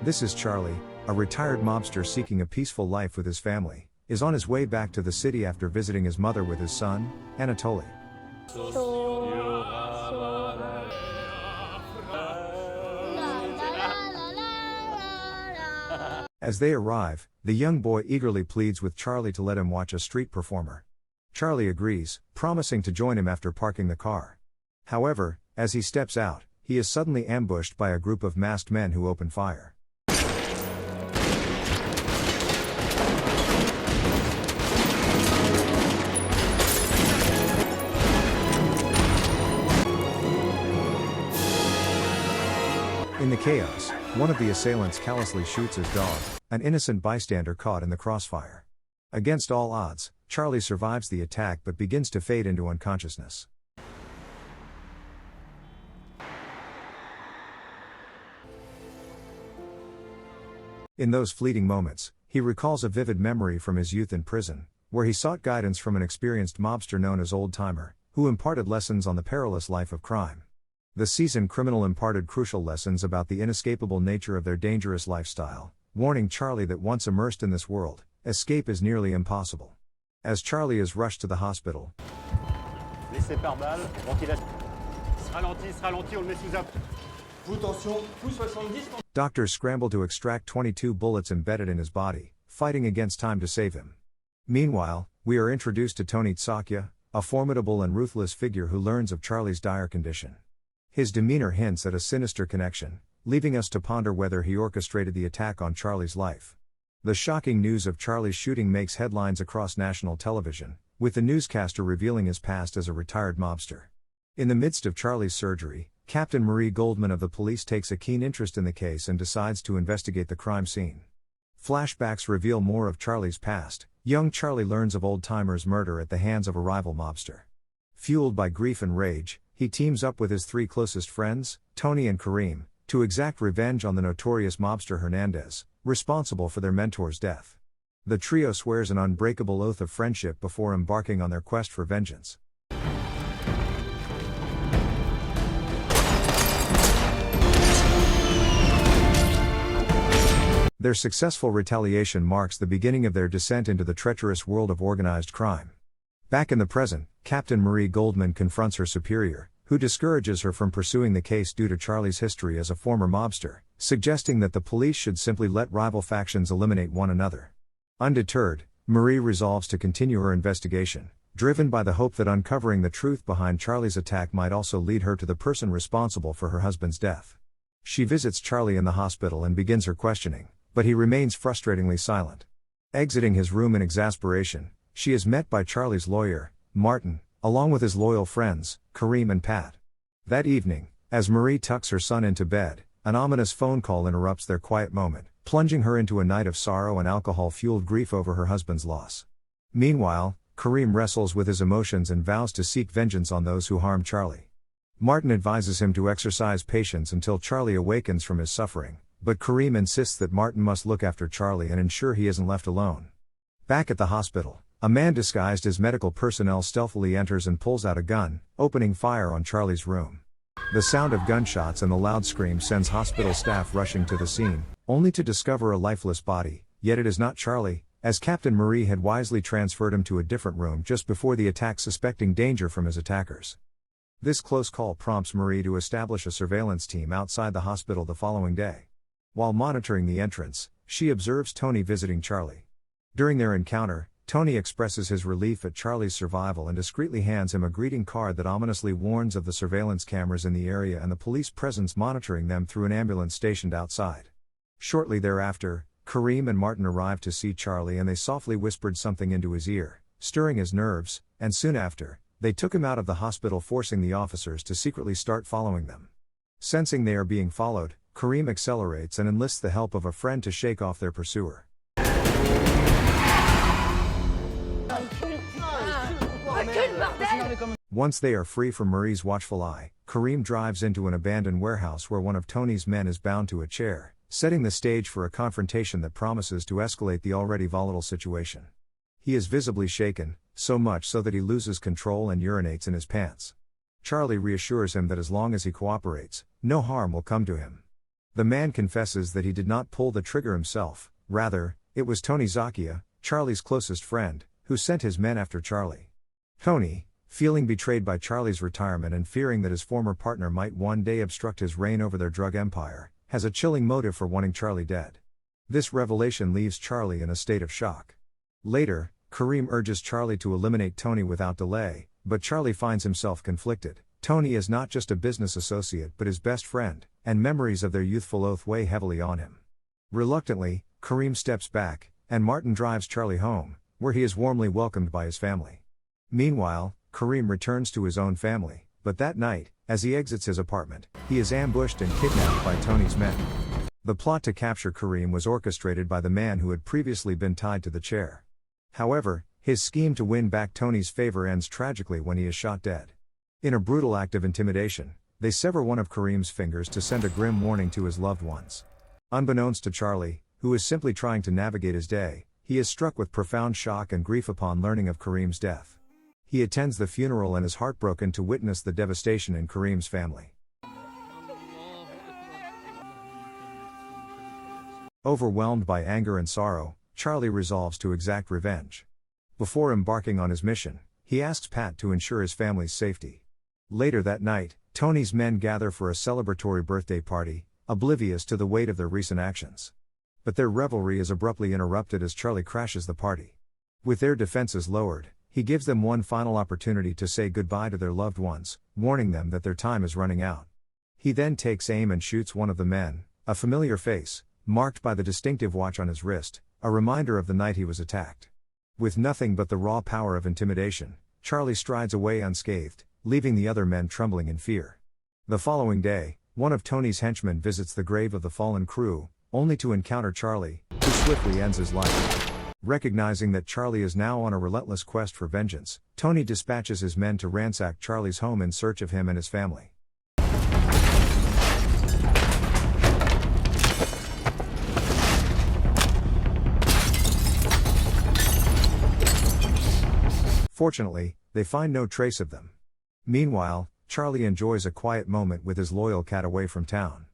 This is Charlie, a retired mobster seeking a peaceful life with his family, is on his way back to the city after visiting his mother with his son, Anatoly. As they arrive, the young boy eagerly pleads with Charlie to let him watch a street performer. Charlie agrees, promising to join him after parking the car. However, as he steps out, he is suddenly ambushed by a group of masked men who open fire. In the chaos, one of the assailants callously shoots his dog, an innocent bystander caught in the crossfire. Against all odds, Charlie survives the attack but begins to fade into unconsciousness. In those fleeting moments, he recalls a vivid memory from his youth in prison, where he sought guidance from an experienced mobster known as Old Timer, who imparted lessons on the perilous life of crime. The seasoned criminal imparted crucial lessons about the inescapable nature of their dangerous lifestyle, warning Charlie that once immersed in this world, escape is nearly impossible. As Charlie is rushed to the hospital, doctors scramble to extract 22 bullets embedded in his body, fighting against time to save him. Meanwhile, we are introduced to Tony Tsakya, a formidable and ruthless figure who learns of Charlie's dire condition. His demeanor hints at a sinister connection, leaving us to ponder whether he orchestrated the attack on Charlie's life. The shocking news of Charlie's shooting makes headlines across national television, with the newscaster revealing his past as a retired mobster. In the midst of Charlie's surgery, Captain Marie Goldman of the police takes a keen interest in the case and decides to investigate the crime scene. Flashbacks reveal more of Charlie's past. Young Charlie learns of Old Timer's murder at the hands of a rival mobster. Fueled by grief and rage, he teams up with his three closest friends, Tony and Kareem, to exact revenge on the notorious mobster Hernandez, responsible for their mentor's death. The trio swears an unbreakable oath of friendship before embarking on their quest for vengeance. Their successful retaliation marks the beginning of their descent into the treacherous world of organized crime. Back in the present, Captain Marie Goldman confronts her superior, who discourages her from pursuing the case due to Charlie's history as a former mobster, suggesting that the police should simply let rival factions eliminate one another. Undeterred, Marie resolves to continue her investigation, driven by the hope that uncovering the truth behind Charlie's attack might also lead her to the person responsible for her husband's death. She visits Charlie in the hospital and begins her questioning, but he remains frustratingly silent. Exiting his room in exasperation, she is met by Charlie's lawyer, Martin, along with his loyal friends, Kareem and Pat. That evening, as Marie tucks her son into bed, an ominous phone call interrupts their quiet moment, plunging her into a night of sorrow and alcohol-fueled grief over her husband's loss. Meanwhile, Kareem wrestles with his emotions and vows to seek vengeance on those who harmed Charlie. Martin advises him to exercise patience until Charlie awakens from his suffering, but Kareem insists that Martin must look after Charlie and ensure he isn't left alone. Back at the hospital, a man disguised as medical personnel stealthily enters and pulls out a gun, opening fire on Charlie's room. The sound of gunshots and the loud scream sends hospital staff rushing to the scene, only to discover a lifeless body, yet it is not Charlie, as Captain Marie had wisely transferred him to a different room just before the attack, suspecting danger from his attackers. This close call prompts Marie to establish a surveillance team outside the hospital the following day. While monitoring the entrance, she observes Tony visiting Charlie. During their encounter, Tony expresses his relief at Charlie's survival and discreetly hands him a greeting card that ominously warns of the surveillance cameras in the area and the police presence monitoring them through an ambulance stationed outside. Shortly thereafter, Kareem and Martin arrived to see Charlie and they softly whispered something into his ear, stirring his nerves, and soon after, they took him out of the hospital, forcing the officers to secretly start following them. Sensing they are being followed, Kareem accelerates and enlists the help of a friend to shake off their pursuer. Once they are free from Marie's watchful eye, Kareem drives into an abandoned warehouse where one of Tony's men is bound to a chair, setting the stage for a confrontation that promises to escalate the already volatile situation. He is visibly shaken, so much so that he loses control and urinates in his pants. Charlie reassures him that as long as he cooperates, no harm will come to him. The man confesses that he did not pull the trigger himself, rather, it was Tony Zacchia, Charly's closest friend, who sent his men after Charly. Tony, feeling betrayed by Charly's retirement and fearing that his former partner might one day obstruct his reign over their drug empire, has a chilling motive for wanting Charly dead. This revelation leaves Charly in a state of shock. Later, Kareem urges Charly to eliminate Tony without delay, but Charly finds himself conflicted. Tony is not just a business associate but his best friend, and memories of their youthful oath weigh heavily on him. Reluctantly, Kareem steps back, and Martin drives Charly home, where he is warmly welcomed by his family. Meanwhile, Kareem returns to his own family, but that night, as he exits his apartment, he is ambushed and kidnapped by Tony's men. The plot to capture Kareem was orchestrated by the man who had previously been tied to the chair. However, his scheme to win back Tony's favor ends tragically when he is shot dead. In a brutal act of intimidation, they sever one of Kareem's fingers to send a grim warning to his loved ones. Unbeknownst to Charly, who is simply trying to navigate his day, he is struck with profound shock and grief upon learning of Kareem's death. He attends the funeral and is heartbroken to witness the devastation in Kareem's family. Overwhelmed by anger and sorrow, Charly resolves to exact revenge. Before embarking on his mission, he asks Pat to ensure his family's safety. Later that night, Tony's men gather for a celebratory birthday party, oblivious to the weight of their recent actions. But their revelry is abruptly interrupted as Charly crashes the party. With their defenses lowered, he gives them one final opportunity to say goodbye to their loved ones, warning them that their time is running out. He then takes aim and shoots one of the men, a familiar face, marked by the distinctive watch on his wrist, a reminder of the night he was attacked. With nothing but the raw power of intimidation, Charly strides away unscathed, leaving the other men trembling in fear. The following day, one of Tony's henchmen visits the grave of the fallen crew, only to encounter Charly, who swiftly ends his life. Recognizing that Charly is now on a relentless quest for vengeance, Tony dispatches his men to ransack Charly's home in search of him and his family. Fortunately, they find no trace of them. Meanwhile, Charly enjoys a quiet moment with his loyal cat away from town.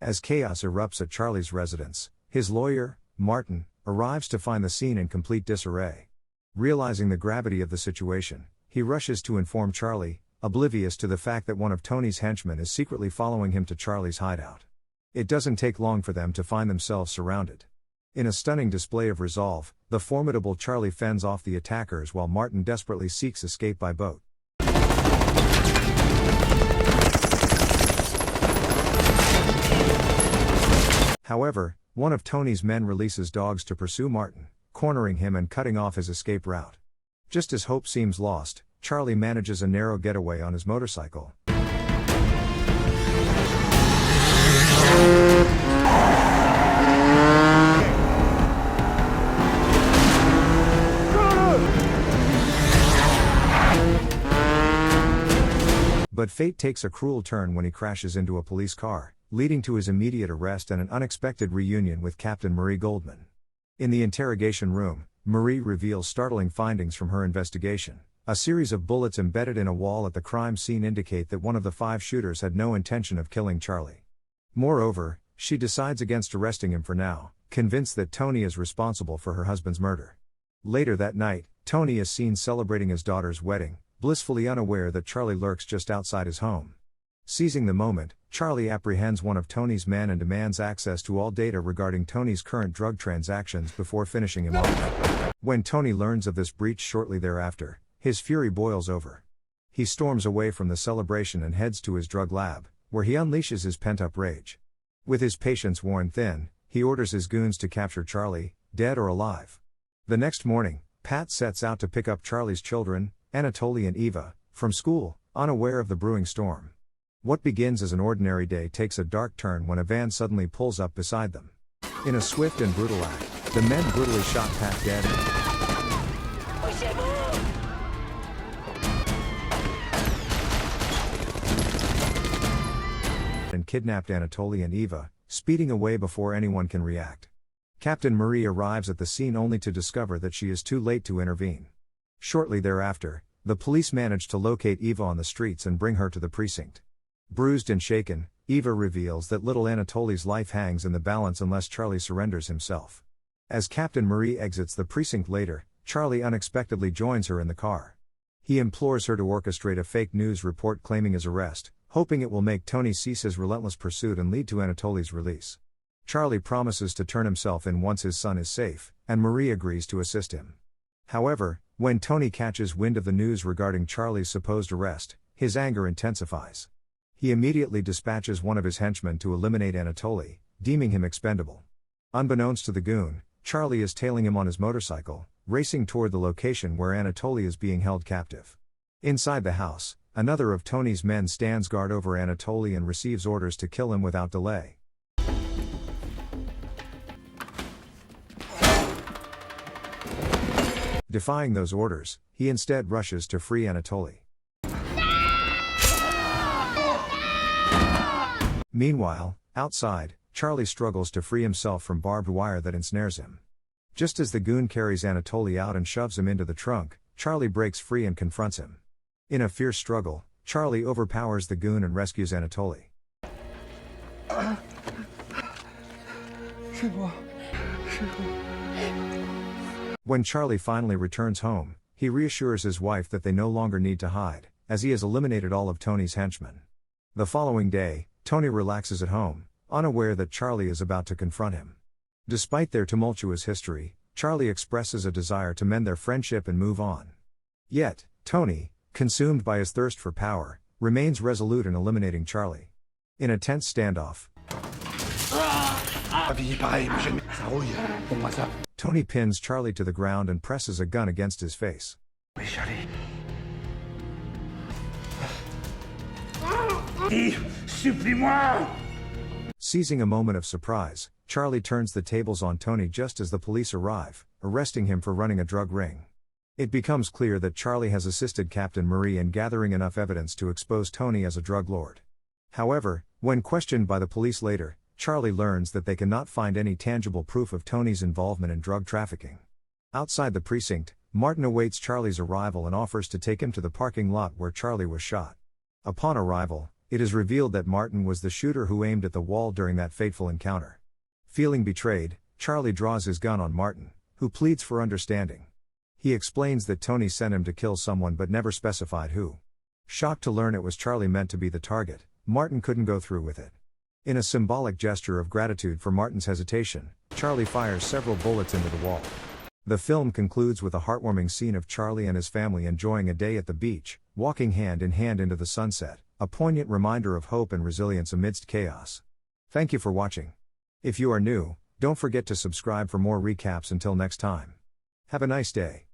As chaos erupts at Charly's residence, his lawyer, Martin, arrives to find the scene in complete disarray. Realizing the gravity of the situation, he rushes to inform Charly, oblivious to the fact that one of Tony's henchmen is secretly following him to Charly's hideout. It doesn't take long for them to find themselves surrounded. In a stunning display of resolve, the formidable Charly fends off the attackers while Martin desperately seeks escape by boat. However, one of Tony's men releases dogs to pursue Martin, cornering him and cutting off his escape route. Just as hope seems lost, Charly manages a narrow getaway on his motorcycle. But fate takes a cruel turn when he crashes into a police car, leading to his immediate arrest and an unexpected reunion with Captain Marie Goldman. In the interrogation room, Marie reveals startling findings from her investigation. A series of bullets embedded in a wall at the crime scene indicate that one of the 5 shooters had no intention of killing Charly. Moreover, she decides against arresting him for now, convinced that Tony is responsible for her husband's murder. Later that night, Tony is seen celebrating his daughter's wedding, blissfully unaware that Charly lurks just outside his home. Seizing the moment, Charly apprehends one of Tony's men and demands access to all data regarding Tony's current drug transactions before finishing him off. When Tony learns of this breach shortly thereafter, his fury boils over. He storms away from the celebration and heads to his drug lab, where he unleashes his pent-up rage. With his patience worn thin, he orders his goons to capture Charly, dead or alive. The next morning, Pat sets out to pick up Charly's children, Anatoly and Eva, from school, unaware of the brewing storm. What begins as an ordinary day takes a dark turn when a van suddenly pulls up beside them. In a swift and brutal act, the men brutally shot Pat dead and kidnapped Anatoly and Eva, speeding away before anyone can react. Captain Marie arrives at the scene only to discover that she is too late to intervene. Shortly thereafter, the police manage to locate Eva on the streets and bring her to the precinct. Bruised and shaken, Eva reveals that little Anatoly's life hangs in the balance unless Charly surrenders himself. As Captain Marie exits the precinct later, Charly unexpectedly joins her in the car. He implores her to orchestrate a fake news report claiming his arrest, hoping it will make Tony cease his relentless pursuit and lead to Anatoly's release. Charly promises to turn himself in once his son is safe, and Marie agrees to assist him. However, when Tony catches wind of the news regarding Charly's supposed arrest, his anger intensifies. He immediately dispatches one of his henchmen to eliminate Anatoly, deeming him expendable. Unbeknownst to the goon, Charly is tailing him on his motorcycle, racing toward the location where Anatoly is being held captive. Inside the house, another of Tony's men stands guard over Anatoly and receives orders to kill him without delay. Defying those orders, he instead rushes to free Anatoly. Meanwhile, outside, Charly struggles to free himself from barbed wire that ensnares him. Just as the goon carries Anatoly out and shoves him into the trunk, Charly breaks free and confronts him. In a fierce struggle, Charly overpowers the goon and rescues Anatoly. When Charly finally returns home, he reassures his wife that they no longer need to hide, as he has eliminated all of Tony's henchmen. The following day, Tony relaxes at home, unaware that Charly is about to confront him. Despite their tumultuous history, Charly expresses a desire to mend their friendship and move on. Yet, Tony, consumed by his thirst for power, remains resolute in eliminating Charly. In a tense standoff, Tony pins Charly to the ground and presses a gun against his face. Seizing a moment of surprise, Charly turns the tables on Tony just as the police arrive, arresting him for running a drug ring. It becomes clear that Charly has assisted Captain Marie in gathering enough evidence to expose Tony as a drug lord. However, when questioned by the police later, Charly learns that they cannot find any tangible proof of Tony's involvement in drug trafficking. Outside the precinct, Martin awaits Charly's arrival and offers to take him to the parking lot where Charly was shot. Upon arrival, it is revealed that Martin was the shooter who aimed at the wall during that fateful encounter. Feeling betrayed, Charly draws his gun on Martin, who pleads for understanding. He explains that Tony sent him to kill someone but never specified who. Shocked to learn it was Charly meant to be the target, Martin couldn't go through with it. In a symbolic gesture of gratitude for Martin's hesitation, Charly fires several bullets into the wall. The film concludes with a heartwarming scene of Charly and his family enjoying a day at the beach, walking hand in hand into the sunset, a poignant reminder of hope and resilience amidst chaos. Thank you for watching. If you are new, don't forget to subscribe for more recaps until next time. Have a nice day.